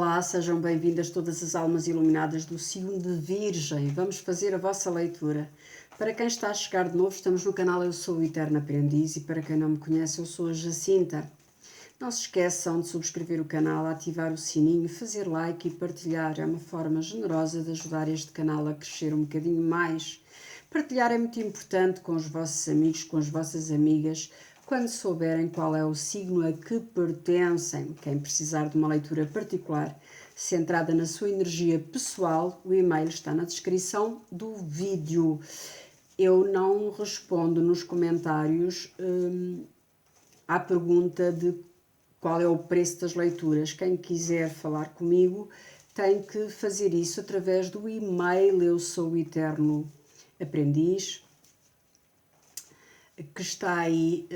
Olá, sejam bem-vindas todas as almas iluminadas do signo de Virgem. Vamos fazer a vossa leitura. Para quem está a chegar de novo, estamos no canal Eu Sou o Eterno Aprendiz e para quem não me conhece, eu sou a Jacinta. Não se esqueçam de subscrever o canal, ativar o sininho, fazer like e partilhar. É uma forma generosa de ajudar este canal a crescer um bocadinho mais. Partilhar é muito importante com os vossos amigos, com as vossas amigas, quando souberem qual é o signo a que pertencem. Quem precisar de uma leitura particular, centrada na sua energia pessoal, o e-mail está na descrição do vídeo. Eu não respondo nos comentários à pergunta de qual é o preço das leituras. Quem quiser falar comigo tem que fazer isso através do e-mail Eu Sou o Eterno Aprendiz, que está aí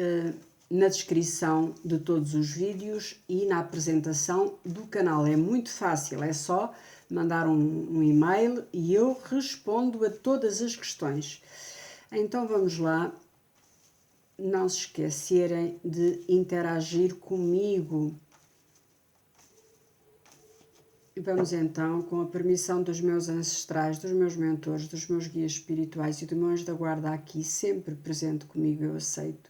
na descrição de todos os vídeos e na apresentação do canal. É muito fácil, é só mandar um e-mail e eu respondo a todas as questões. Então vamos lá, não se esquecerem de interagir comigo. E vamos então, com a permissão dos meus ancestrais, dos meus mentores, dos meus guias espirituais e do meu anjo da guarda aqui, sempre presente comigo, eu aceito,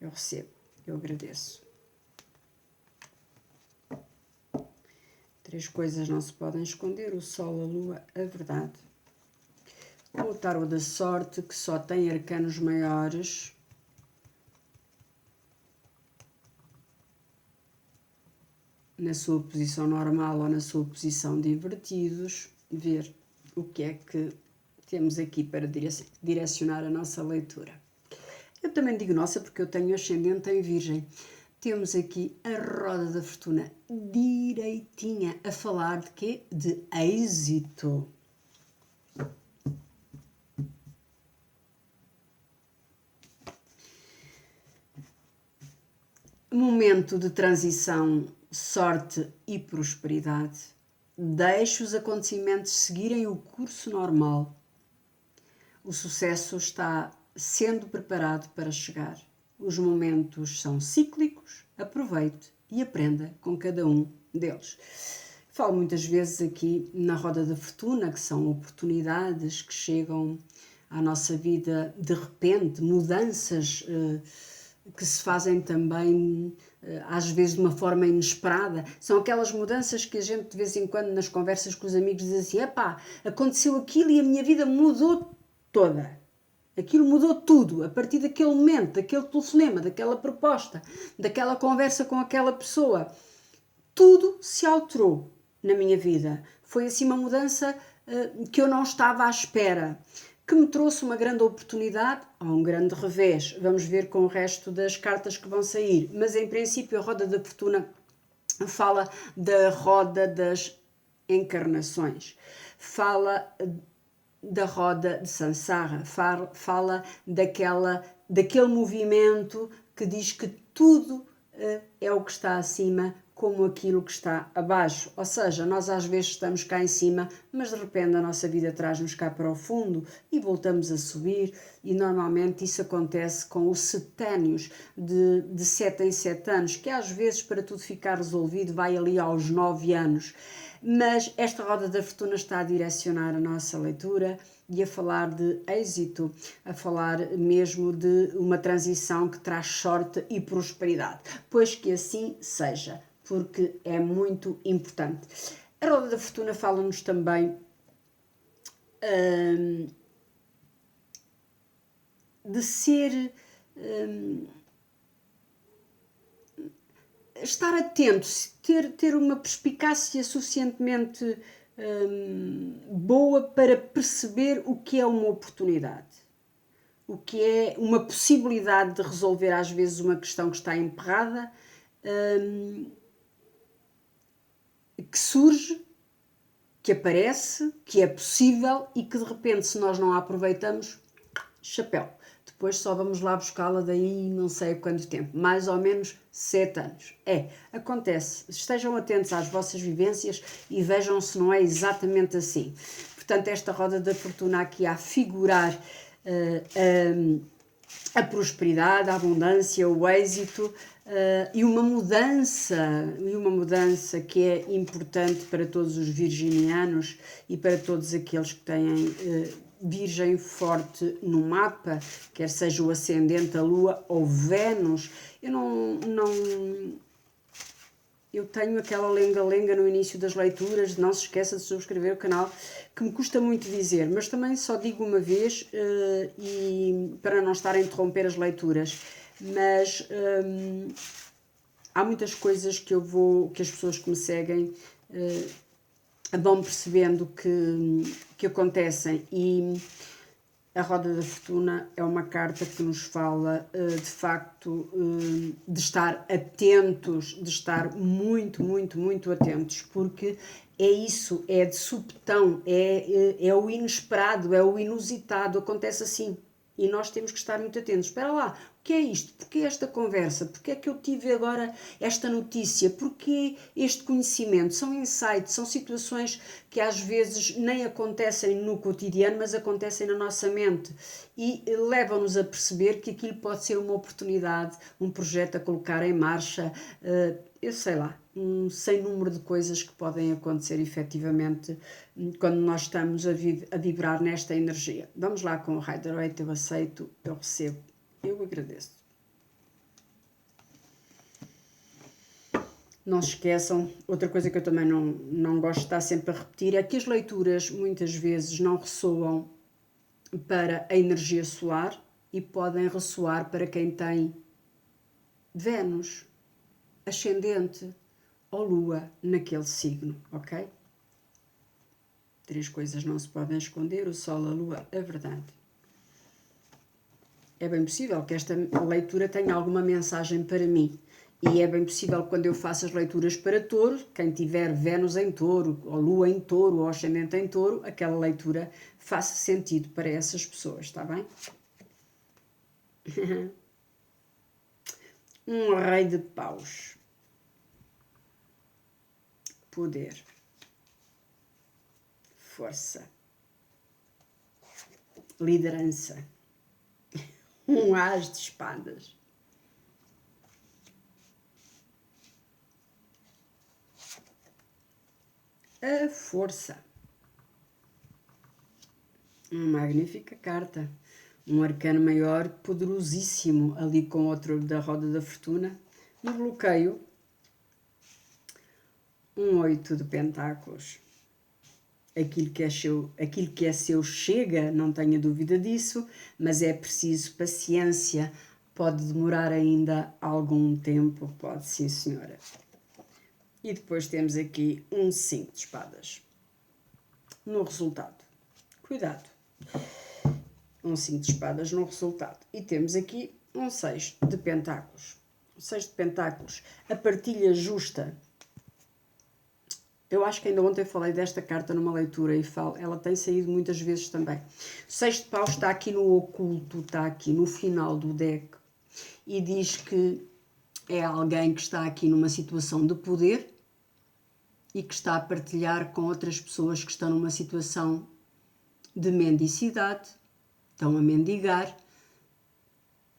eu recebo, eu agradeço. 3 coisas não se podem esconder: o sol, a lua, a verdade. O tarô da sorte, que só tem arcanos maiores. Na sua posição normal ou na sua posição de invertidos, ver o que é que temos aqui para direcionar a nossa leitura. Eu também digo nossa porque eu tenho ascendente em Virgem. Temos aqui a roda da fortuna direitinha a falar de quê? De êxito. Momento de transição, sorte e prosperidade. Deixe os acontecimentos seguirem o curso normal. O sucesso está sendo preparado para chegar. Os momentos são cíclicos, aproveite e aprenda com cada um deles. Falo muitas vezes aqui na roda da fortuna, que são oportunidades que chegam à nossa vida de repente, mudanças que se fazem também, às vezes, de uma forma inesperada. São aquelas mudanças que a gente, de vez em quando, nas conversas com os amigos, diz assim: epá, aconteceu aquilo e a minha vida mudou toda. Aquilo mudou tudo, a partir daquele momento, daquele telefonema, daquela proposta, daquela conversa com aquela pessoa. Tudo se alterou na minha vida. Foi assim uma mudança que eu não estava à espera, que me trouxe uma grande oportunidade ou um grande revés. Vamos ver com o resto das cartas que vão sair. Mas, em princípio, a roda da fortuna fala da roda das encarnações. Fala da roda de Sansara. Fala daquele movimento que diz que tudo é o que está acima como aquilo que está abaixo. Ou seja, nós às vezes estamos cá em cima, mas de repente a nossa vida traz-nos cá para o fundo e voltamos a subir, e normalmente isso acontece com os setânios de 7 em 7 anos, que às vezes, para tudo ficar resolvido, vai ali aos 9 anos. Mas esta roda da fortuna está a direcionar a nossa leitura e a falar de êxito, a falar mesmo de uma transição que traz sorte e prosperidade. Pois que assim seja, porque é muito importante. A roda da fortuna fala-nos também de ser... estar atento, ter uma perspicácia suficientemente boa para perceber o que é uma oportunidade, o que é uma possibilidade de resolver às vezes uma questão que está emperrada, que surge, que aparece, que é possível e que de repente, se nós não a aproveitamos, chapéu. Depois só vamos lá buscá-la daí não sei quanto tempo, mais ou menos 7 anos. Acontece. Estejam atentos às vossas vivências e vejam se não é exatamente assim. Portanto, esta roda da fortuna aqui a figurar a prosperidade, a abundância, o êxito e uma mudança que é importante para todos os virginianos e para todos aqueles que têm Virgem forte no mapa, quer seja o ascendente, a Lua ou Vênus. Eu tenho aquela lenga-lenga no início das leituras, não se esqueça de subscrever o canal, que me custa muito dizer, mas também só digo uma vez e para não estar a interromper as leituras. Mas há muitas coisas que as pessoas que me seguem vão percebendo que acontecem, e a Roda da Fortuna é uma carta que nos fala, de facto, de estar atentos, de estar muito, muito, muito atentos, porque é isso, é de supetão, é o inesperado, é o inusitado, acontece assim. E nós temos que estar muito atentos. Espera lá, o que é isto? Porquê esta conversa? Porquê é que eu tive agora esta notícia? Porquê este conhecimento? São insights, são situações que às vezes nem acontecem no cotidiano, mas acontecem na nossa mente e levam-nos a perceber que aquilo pode ser uma oportunidade, um projeto a colocar em marcha, eu sei lá, um sem número de coisas que podem acontecer efetivamente quando nós estamos a vibrar nesta energia. Vamos lá com o Rider-Waite. Eu aceito, eu recebo, eu agradeço. Não se esqueçam, outra coisa que eu também não gosto de estar sempre a repetir é que as leituras muitas vezes não ressoam para a energia solar e podem ressoar para quem tem Vênus, ascendente ou Lua naquele signo, ok? 3 coisas não se podem esconder: o Sol, a Lua, a verdade. É bem possível que esta leitura tenha alguma mensagem para mim. E é bem possível que quando eu faço as leituras para touro, quem tiver Vênus em touro, ou Lua em touro, ou ascendente em touro, aquela leitura faça sentido para essas pessoas, está bem? Um rei de paus. Poder. Força. Liderança. Um as de espadas. A força. Uma magnífica carta. Um arcano maior, poderosíssimo, ali com outro da Roda da Fortuna. No bloqueio, um 8 de pentáculos. Aquilo que é seu chega, não tenha dúvida disso, mas é preciso paciência. Pode demorar ainda algum tempo, pode, sim senhora. E depois temos aqui um 5 de espadas. No resultado, cuidado. Um 5 de espadas no resultado. E temos aqui um 6 de pentáculos. O 6 de pentáculos, a partilha justa. Eu acho que ainda ontem falei desta carta numa leitura e ela tem saído muitas vezes também. O 6 de paus está aqui no oculto, está aqui no final do deck e diz que é alguém que está aqui numa situação de poder e que está a partilhar com outras pessoas que estão numa situação de mendicidade, estão a mendigar,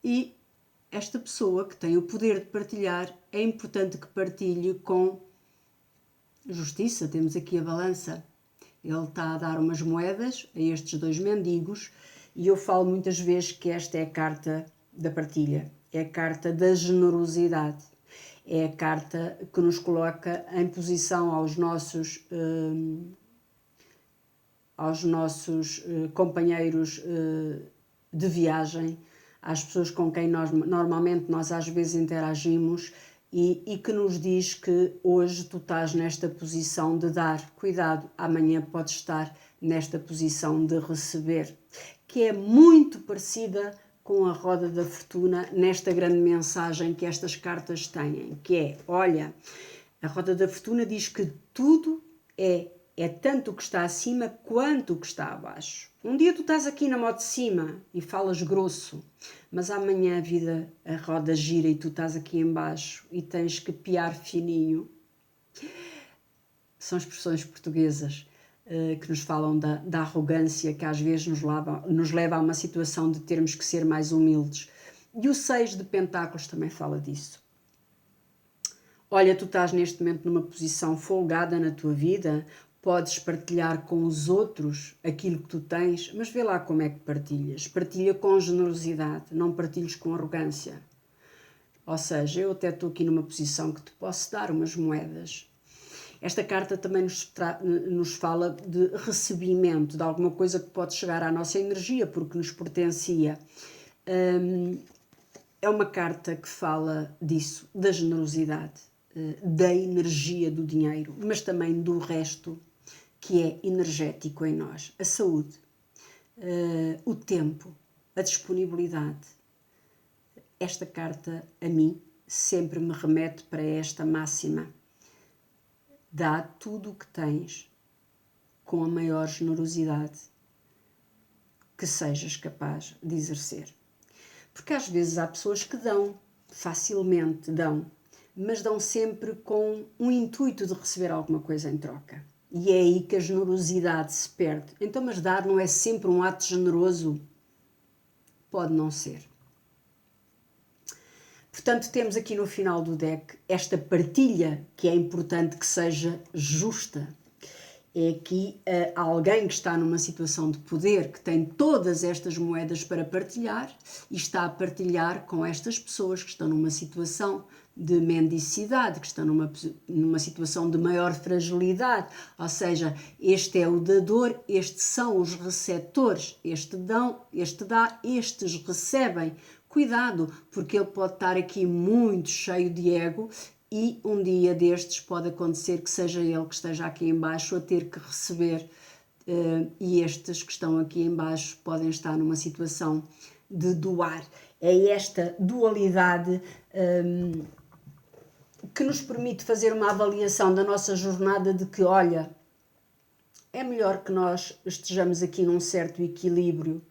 e esta pessoa que tem o poder de partilhar, é importante que partilhe com justiça. Temos aqui a balança. Ele está a dar umas moedas a estes 2 mendigos e eu falo muitas vezes que esta é a carta da partilha, é a carta da generosidade, é a carta que nos coloca em posição aos nossos companheiros de viagem, às pessoas com quem normalmente nós às vezes interagimos, e que nos diz que hoje tu estás nesta posição de dar, cuidado, amanhã podes estar nesta posição de receber, que é muito parecida com a Roda da Fortuna nesta grande mensagem que estas cartas têm, que é, olha, a Roda da Fortuna diz que tudo é tanto o que está acima quanto o que está abaixo. Um dia tu estás aqui na moto de cima e falas grosso, mas amanhã a roda gira e tu estás aqui embaixo e tens que piar fininho. São expressões portuguesas. que nos falam da arrogância, que às vezes nos leva a uma situação de termos que ser mais humildes. E o 6 de Pentáculos também fala disso. Olha, tu estás neste momento numa posição folgada na tua vida, podes partilhar com os outros aquilo que tu tens, mas vê lá como é que partilhas. Partilha com generosidade, não partilhes com arrogância. Ou seja, eu até estou aqui numa posição que te posso dar umas moedas. Esta carta também nos fala de recebimento, de alguma coisa que pode chegar à nossa energia, porque nos pertencia. É uma carta que fala disso, da generosidade, da energia do dinheiro, mas também do resto que é energético em nós. A saúde, o tempo, a disponibilidade. Esta carta, a mim, sempre me remete para esta máxima. Dá tudo o que tens com a maior generosidade que sejas capaz de exercer. Porque às vezes há pessoas que dão, facilmente dão, mas dão sempre com um intuito de receber alguma coisa em troca. E é aí que a generosidade se perde. Então, mas dar não é sempre um ato generoso? Pode não ser. Portanto, temos aqui no final do deck esta partilha que é importante que seja justa. É aqui alguém que está numa situação de poder, que tem todas estas moedas para partilhar e está a partilhar com estas pessoas que estão numa situação de mendicidade, que estão numa situação de maior fragilidade. Ou seja, este é o dador, estes são os receptores, este dão, este dá, estes recebem. Cuidado, porque ele pode estar aqui muito cheio de ego e um dia destes pode acontecer que seja ele que esteja aqui em baixo a ter que receber e estes que estão aqui em baixo podem estar numa situação de doar. É esta dualidade que nos permite fazer uma avaliação da nossa jornada de que, olha, é melhor que nós estejamos aqui num certo equilíbrio,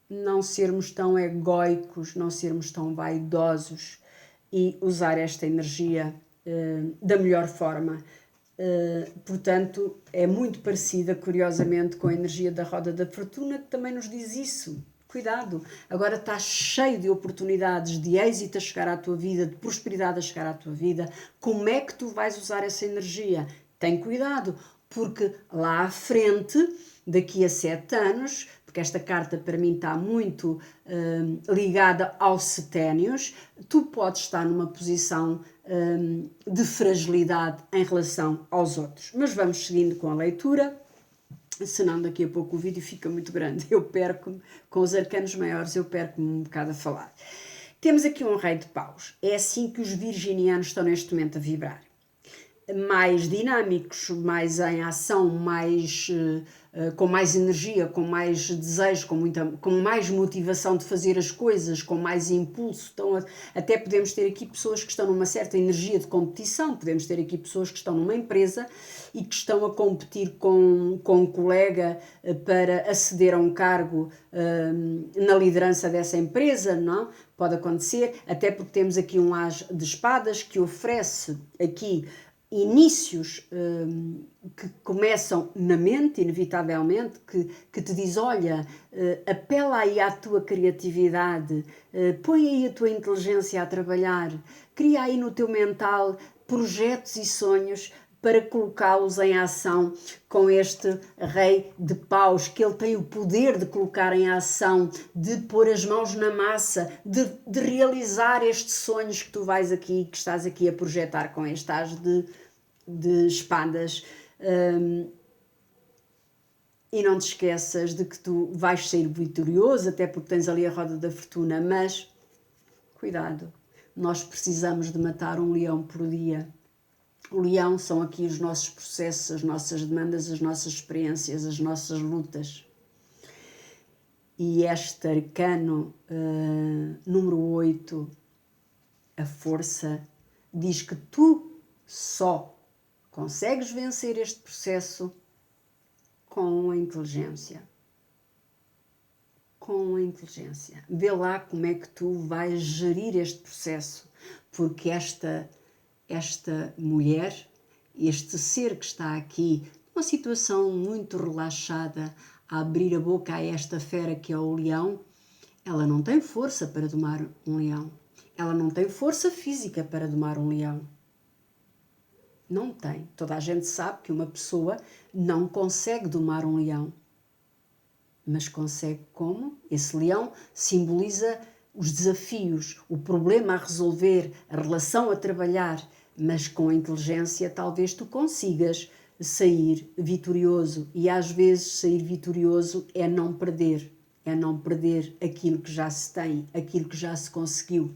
não sermos tão egóicos, não sermos tão vaidosos e usar esta energia da melhor forma. Portanto, é muito parecida, curiosamente, com a energia da roda da fortuna, que também nos diz isso. Cuidado, agora estás cheio de oportunidades, de êxito a chegar à tua vida, de prosperidade a chegar à tua vida. Como é que tu vais usar essa energia? Tem cuidado, porque lá à frente, daqui a 7 anos, porque esta carta para mim está muito ligada aos seténios, tu podes estar numa posição de fragilidade em relação aos outros. Mas vamos seguindo com a leitura, senão daqui a pouco o vídeo fica muito grande. Eu perco-me, com os arcanos maiores, eu perco-me um bocado a falar. Temos aqui um rei de paus. É assim que os virginianos estão neste momento a vibrar. Mais dinâmicos, mais em ação, com mais energia, com mais desejo, com mais motivação de fazer as coisas, com mais impulso. Então, até podemos ter aqui pessoas que estão numa certa energia de competição, podemos ter aqui pessoas que estão numa empresa e que estão a competir com um colega para aceder a um cargo na liderança dessa empresa, não? Pode acontecer, até porque temos aqui um as de espadas que oferece aqui inícios que começam na mente, inevitavelmente, que te diz, olha, apela aí à tua criatividade, põe aí a tua inteligência a trabalhar, cria aí no teu mental projetos e sonhos para colocá-los em ação com este rei de paus, que ele tem o poder de colocar em ação, de pôr as mãos na massa, de realizar estes sonhos que tu vais aqui, que estás aqui a projetar com este as de espadas. E não te esqueças de que tu vais sair vitorioso, até porque tens ali a roda da fortuna, mas cuidado, nós precisamos de matar um leão por dia. O leão são aqui os nossos processos, as nossas demandas, as nossas experiências, as nossas lutas. E este arcano número 8, a força, diz que tu só consegues vencer este processo com a inteligência. Com a inteligência. Vê lá como é que tu vais gerir este processo, porque esta mulher este ser que está aqui, numa situação muito relaxada, a abrir a boca a esta fera que é o leão, ela não tem força para domar um leão. Ela não tem força física para domar um leão. Não tem. Toda a gente sabe que uma pessoa não consegue domar um leão. Mas consegue como? Esse leão simboliza os desafios, o problema a resolver, a relação a trabalhar, mas com a inteligência talvez tu consigas sair vitorioso. E às vezes sair vitorioso é não perder aquilo que já se tem, aquilo que já se conseguiu.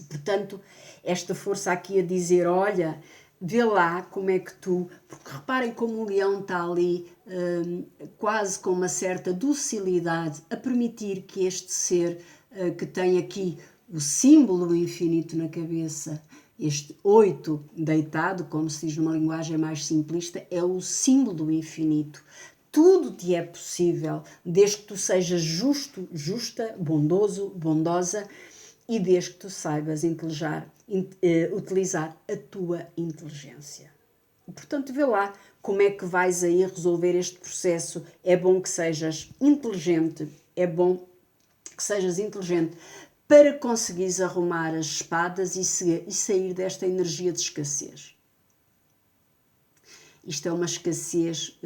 Portanto, esta força aqui a dizer, olha, vê lá como é que tu... Porque reparem como o leão está ali quase com uma certa docilidade a permitir que este ser que tem aqui o símbolo do infinito na cabeça, este 8 deitado, como se diz numa linguagem mais simplista, é o símbolo do infinito. Tudo te é possível, desde que tu sejas justo, justa, bondoso, bondosa, e desde que tu saibas utilizar a tua inteligência. Portanto, vê lá como é que vais aí resolver este processo. É bom que sejas inteligente, para conseguires arrumar as espadas e sair desta energia de escassez. Isto é uma escassez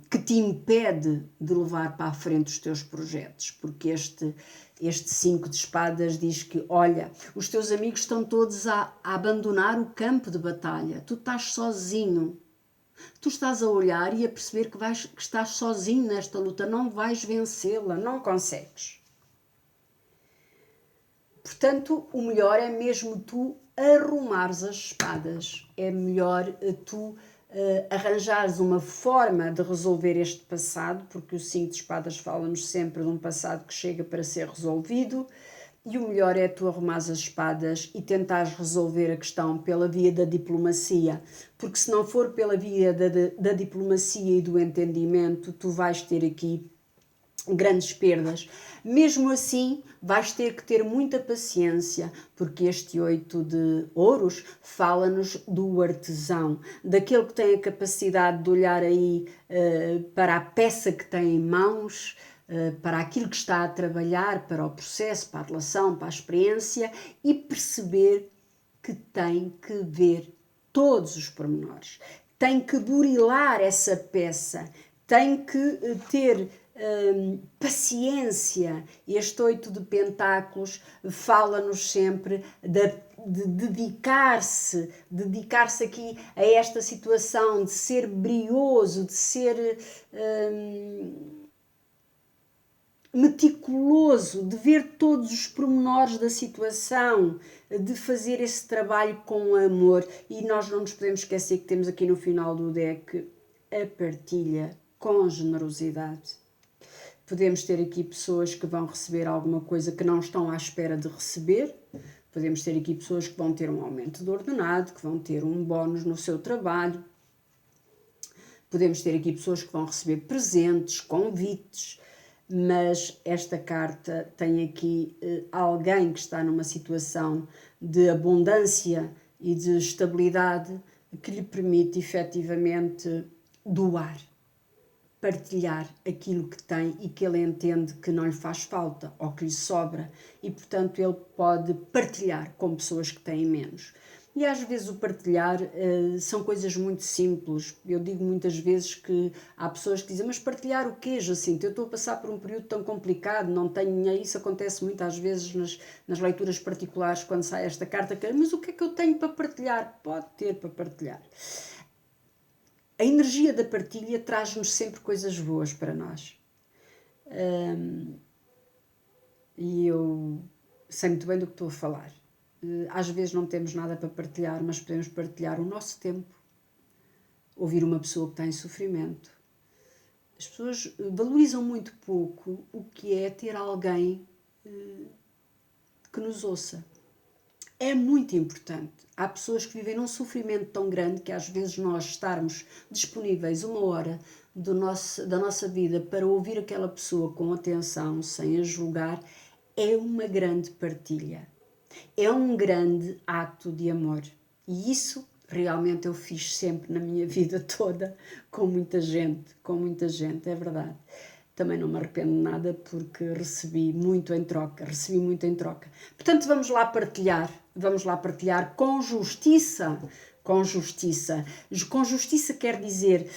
que te impede de levar para a frente os teus projetos, porque este 5 de espadas diz que, olha, os teus amigos estão todos a abandonar o campo de batalha, tu estás sozinho, tu estás a olhar e a perceber que estás sozinho nesta luta, não vais vencê-la, não consegues. Portanto, o melhor é mesmo tu arrumares as espadas, é melhor tu arranjares uma forma de resolver este passado, porque o 5 de espadas fala-nos sempre de um passado que chega para ser resolvido, e o melhor é tu arrumares as espadas e tentares resolver a questão pela via da diplomacia, porque se não for pela via da diplomacia e do entendimento, tu vais ter aqui grandes perdas. Mesmo assim, vais ter que ter muita paciência, porque este 8 de ouros fala-nos do artesão, daquele que tem a capacidade de olhar aí para a peça que tem em mãos, para aquilo que está a trabalhar, para o processo, para a relação, para a experiência e perceber que tem que ver todos os pormenores, tem que burilar essa peça, tem que ter paciência. Este 8 de pentáculos fala-nos sempre de dedicar-se aqui a esta situação, de ser brioso, de ser meticuloso, de ver todos os pormenores da situação, de fazer esse trabalho com amor. E nós não nos podemos esquecer que temos aqui no final do deck a partilha com generosidade. Podemos ter aqui pessoas que vão receber alguma coisa que não estão à espera de receber. Podemos ter aqui pessoas que vão ter um aumento de ordenado, que vão ter um bónus no seu trabalho. Podemos ter aqui pessoas que vão receber presentes, convites, mas esta carta tem aqui alguém que está numa situação de abundância e de estabilidade que lhe permite efetivamente doar, partilhar aquilo que tem e que ele entende que não lhe faz falta ou que lhe sobra e, portanto, ele pode partilhar com pessoas que têm menos. E às vezes o partilhar são coisas muito simples. Eu digo muitas vezes que há pessoas que dizem, mas partilhar o quê, Jacinto? Eu estou a passar por um período tão complicado, não tenho... Isso acontece muitas vezes nas leituras particulares, quando sai esta carta, mas o que é que eu tenho para partilhar? Pode ter para partilhar. A energia da partilha traz-nos sempre coisas boas para nós. E eu sei muito bem do que estou a falar. Às vezes não temos nada para partilhar, mas podemos partilhar o nosso tempo. Ouvir uma pessoa que está em sofrimento. As pessoas valorizam muito pouco o que é ter alguém que nos ouça. É muito importante. Há pessoas que vivem num sofrimento tão grande que às vezes nós estarmos disponíveis 1 hora da nossa vida para ouvir aquela pessoa com atenção, sem a julgar, é uma grande partilha. É um grande ato de amor. E isso realmente eu fiz sempre na minha vida toda, com muita gente, é verdade. Também não me arrependo de nada porque recebi muito em troca. Portanto, vamos lá partilhar com justiça. Com justiça. Com justiça quer dizer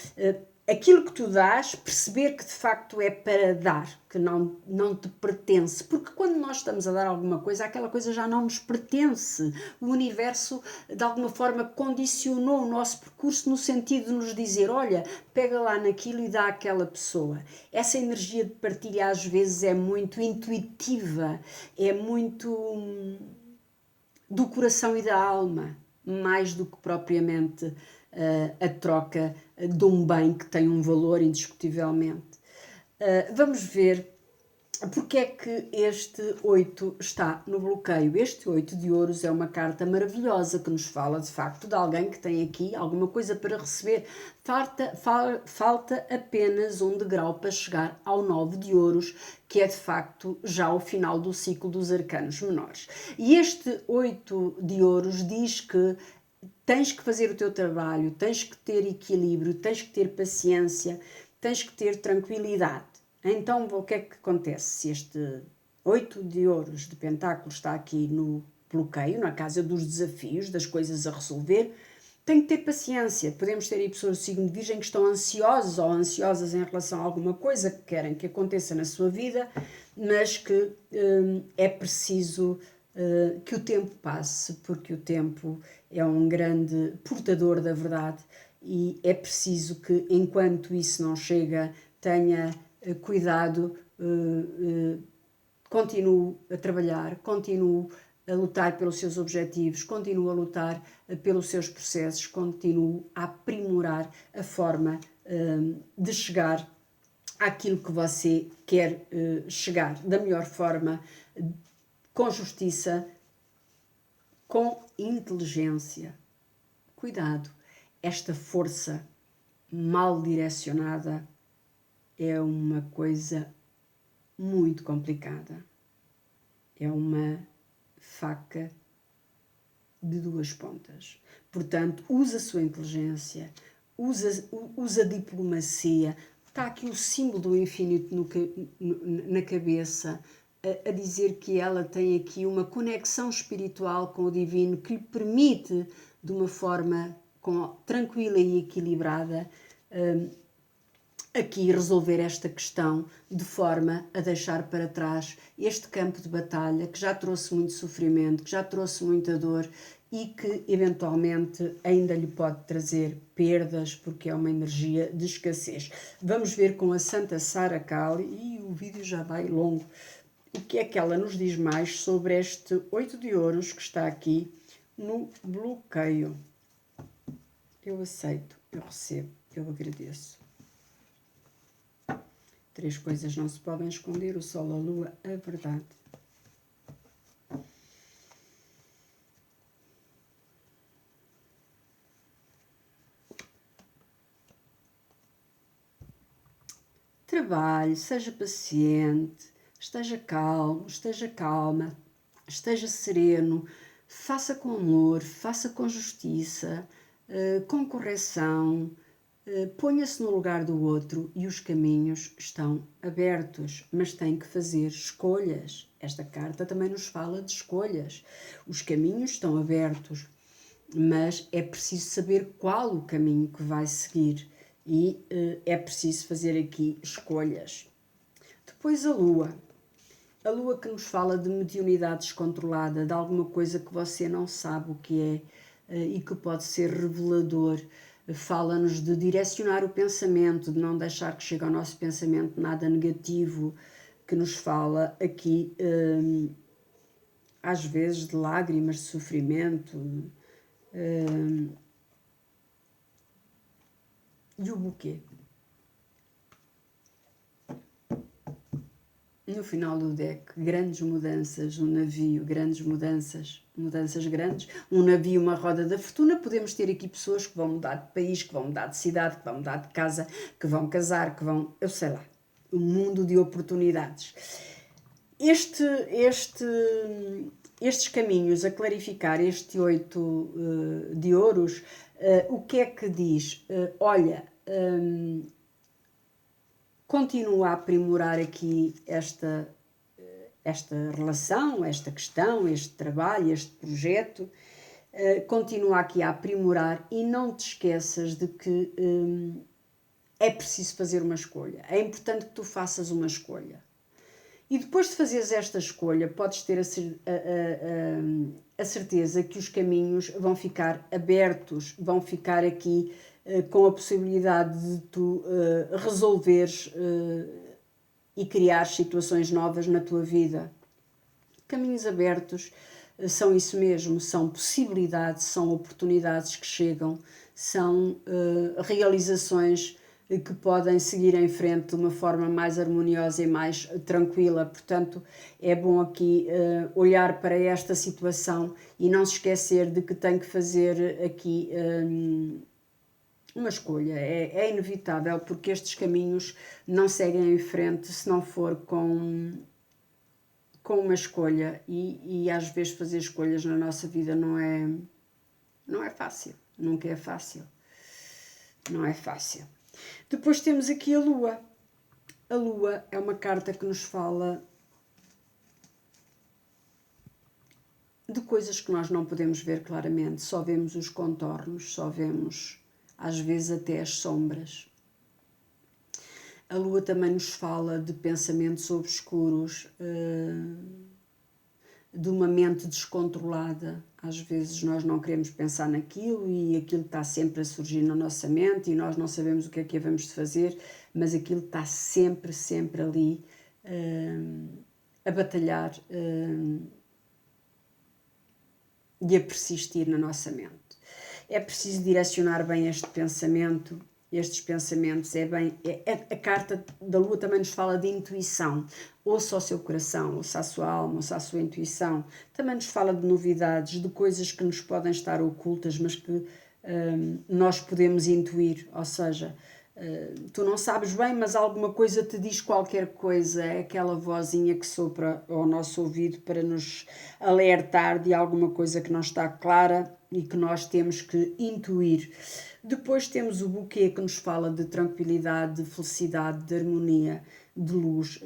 aquilo que tu dás, perceber que de facto é para dar, que não te pertence. Porque quando nós estamos a dar alguma coisa, aquela coisa já não nos pertence. O universo, de alguma forma, condicionou o nosso percurso no sentido de nos dizer, olha, pega lá naquilo e dá àquela pessoa. Essa energia de partilha às vezes é muito intuitiva, é muito do coração e da alma, mais do que propriamente a troca de um bem que tem um valor indiscutivelmente. Vamos ver porque é que este 8 está no bloqueio. Este 8 de ouros é uma carta maravilhosa que nos fala de facto de alguém que tem aqui alguma coisa para receber. Falta apenas um degrau para chegar ao 9 de ouros, que é de facto já o final do ciclo dos arcanos menores. E este 8 de ouros diz que tens que fazer o teu trabalho, tens que ter equilíbrio, tens que ter paciência, tens que ter tranquilidade. Então, o que é que acontece? Se este 8 de ouros de pentáculos está aqui no bloqueio, na casa dos desafios, das coisas a resolver, tem que ter paciência. Podemos ter aí pessoas do signo de Virgem que estão ansiosos ou ansiosas em relação a alguma coisa que querem que aconteça na sua vida, mas que é preciso que o tempo passe, porque o tempo é um grande portador da verdade e é preciso que, enquanto isso não chega, tenha cuidado, continue a trabalhar, continue a lutar pelos seus objetivos, continue a lutar pelos seus processos, continue a aprimorar a forma de chegar àquilo que você quer chegar da melhor forma, com justiça, com inteligência. Cuidado, esta força mal direcionada é uma coisa muito complicada. É uma faca de duas pontas. Portanto, usa a sua inteligência, usa a diplomacia. Está aqui o símbolo do infinito na cabeça, a dizer que ela tem aqui uma conexão espiritual com o divino que lhe permite, de uma forma tranquila e equilibrada, aqui resolver esta questão de forma a deixar para trás este campo de batalha que já trouxe muito sofrimento, que já trouxe muita dor e que eventualmente ainda lhe pode trazer perdas porque é uma energia de escassez. Vamos ver com a Santa Sara Kali, e o vídeo já vai longo, o que é que ela nos diz mais sobre este 8 de ouros que está aqui no bloqueio. Eu aceito, eu recebo, eu agradeço. 3 coisas não se podem esconder: o sol, a lua, a verdade. Trabalhe, seja paciente, esteja calmo, esteja calma, esteja sereno, faça com amor, faça com justiça, com correção, ponha-se no lugar do outro e os caminhos estão abertos, mas tem que fazer escolhas. Esta carta também nos fala de escolhas. Os caminhos estão abertos, mas é preciso saber qual o caminho que vai seguir e é preciso fazer aqui escolhas. Depois a lua que nos fala de mediunidade descontrolada, de alguma coisa que você não sabe o que é e que pode ser revelador. Fala-nos de direcionar o pensamento, de não deixar que chegue ao nosso pensamento nada negativo, que nos fala aqui às vezes de lágrimas, de sofrimento. E o buquê? No final do deck, grandes mudanças, um navio, grandes mudanças grandes, um navio, uma roda da fortuna. Podemos ter aqui pessoas que vão mudar de país, que vão mudar de cidade, que vão mudar de casa, que vão casar, que vão, eu sei lá, um mundo de oportunidades. estes caminhos, a clarificar este 8 de ouros, o que é que diz? Olha, continua a aprimorar aqui esta relação, esta questão, este trabalho, este projeto, continua aqui a aprimorar e não te esqueças de que é preciso fazer uma escolha. É importante que tu faças uma escolha. E depois de fazeres esta escolha, podes ter a certeza que os caminhos vão ficar abertos, vão ficar aqui com a possibilidade de tu resolveres e criar situações novas na tua vida. Caminhos abertos são isso mesmo, são possibilidades, são oportunidades que chegam, são realizações que podem seguir em frente de uma forma mais harmoniosa e mais tranquila. Portanto, é bom aqui olhar para esta situação e não se esquecer de que tem que fazer aqui uma escolha. É inevitável, porque estes caminhos não seguem em frente se não for com uma escolha. E às vezes fazer escolhas na nossa vida não é fácil. Nunca é fácil. Não é fácil. Depois temos aqui a Lua. A Lua é uma carta que nos fala de coisas que nós não podemos ver claramente, só vemos os contornos, só vemos às vezes até as sombras. A Lua também nos fala de pensamentos obscuros, de uma mente descontrolada. Às vezes nós não queremos pensar naquilo e aquilo está sempre a surgir na nossa mente e nós não sabemos o que é que havemos de fazer, mas aquilo está sempre, sempre ali a batalhar e a persistir na nossa mente. É preciso direcionar bem este pensamento, estes pensamentos. A carta da Lua também nos fala de intuição. Ouça ao seu coração, ouça à sua alma, ouça à sua intuição. Também nos fala de novidades, de coisas que nos podem estar ocultas, mas que nós podemos intuir. Ou seja, tu não sabes bem, mas alguma coisa te diz qualquer coisa. É aquela vozinha que sopra ao nosso ouvido para nos alertar de alguma coisa que não está clara e que nós temos que intuir. Depois temos o buquê, que nos fala de tranquilidade, de felicidade, de harmonia, de luz.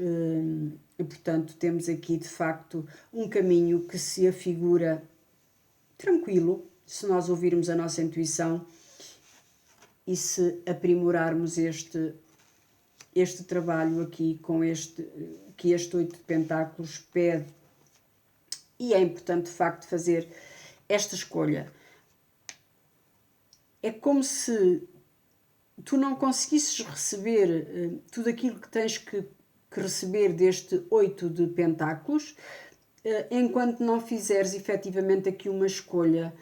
E, portanto, temos aqui, de facto, um caminho que se afigura tranquilo, se nós ouvirmos a nossa intuição e se aprimorarmos este trabalho aqui com que este 8 de Pentáculos pede. E é importante, de facto, fazer esta escolha. É como se tu não conseguisses receber tudo aquilo que tens que receber deste 8 de Pentáculos, enquanto não fizeres efetivamente aqui uma escolha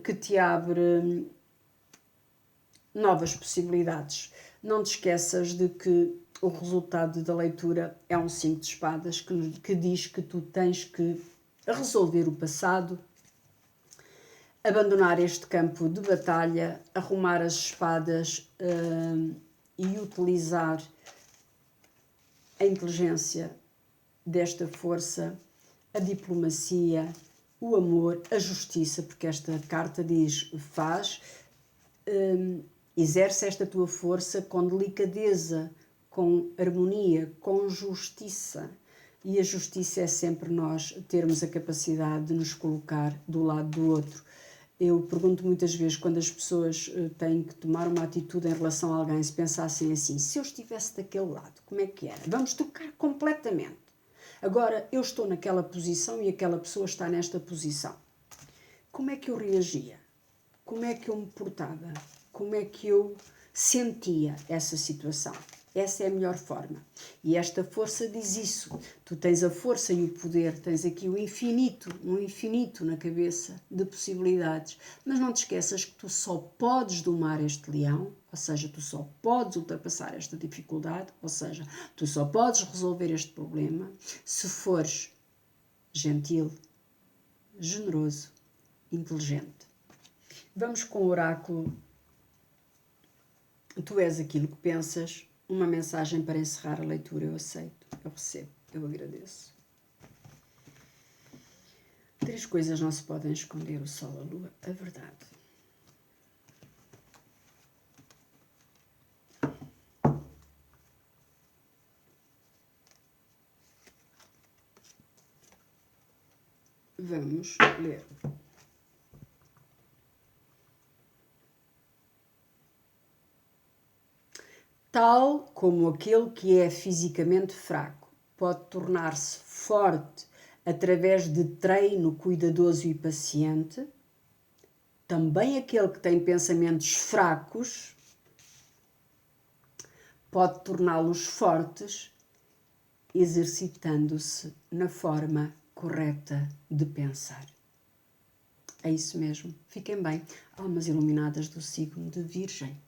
que te abre novas possibilidades. Não te esqueças de que o resultado da leitura é um 5 de espadas, que diz que tu tens que resolver o passado, abandonar este campo de batalha, arrumar as espadas e utilizar a inteligência desta força, a diplomacia, o amor, a justiça, porque esta carta diz: exerce esta tua força com delicadeza, com harmonia, com justiça. E a justiça é sempre nós termos a capacidade de nos colocar do lado do outro. Eu pergunto muitas vezes, quando as pessoas têm que tomar uma atitude em relação a alguém, se pensassem assim: se eu estivesse daquele lado, como é que era? Vamos trocar completamente. Agora, eu estou naquela posição e aquela pessoa está nesta posição. Como é que eu reagia? Como é que eu me portava? Como é que eu sentia essa situação? Essa é a melhor forma. E esta força diz isso. Tu tens a força e o poder, tens aqui o infinito, um infinito na cabeça de possibilidades. Mas não te esqueças que tu só podes domar este leão, ou seja, tu só podes ultrapassar esta dificuldade, ou seja, tu só podes resolver este problema se fores gentil, generoso, inteligente. Vamos com o oráculo. Tu és aquilo que pensas. Uma mensagem para encerrar a leitura. Eu aceito, eu recebo, eu agradeço. Três coisas não se podem esconder: o Sol, a Lua, a verdade. Vamos ler. Tal como aquele que é fisicamente fraco pode tornar-se forte através de treino cuidadoso e paciente, também aquele que tem pensamentos fracos pode torná-los fortes exercitando-se na forma correta de pensar. É isso mesmo. Fiquem bem, almas iluminadas do signo de Virgem.